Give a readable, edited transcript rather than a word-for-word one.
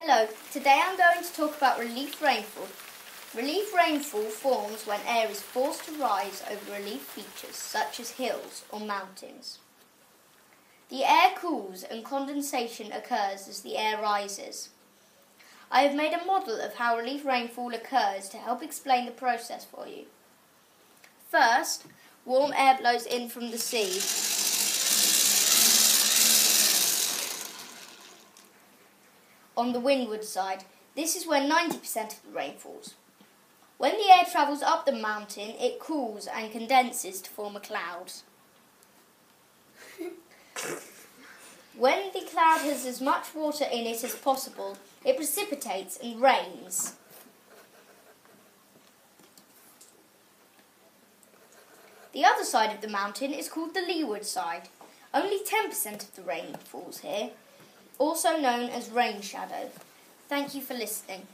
Hello, today I'm going to talk about relief rainfall. Relief rainfall forms when air is forced to rise over relief features such as hills or mountains. The air cools and condensation occurs as the air rises. I have made a model of how relief rainfall occurs to help explain the process for you. First, warm air blows in from the sea. On the windward side, this is where 90% of the rain falls. When the air travels up the mountain, it cools and condenses to form a cloud. When the cloud has as much water in it as possible, it precipitates and rains. The other side of the mountain is called the leeward side. Only 10% of the rain falls here, also known as rain shadow. Thank you for listening.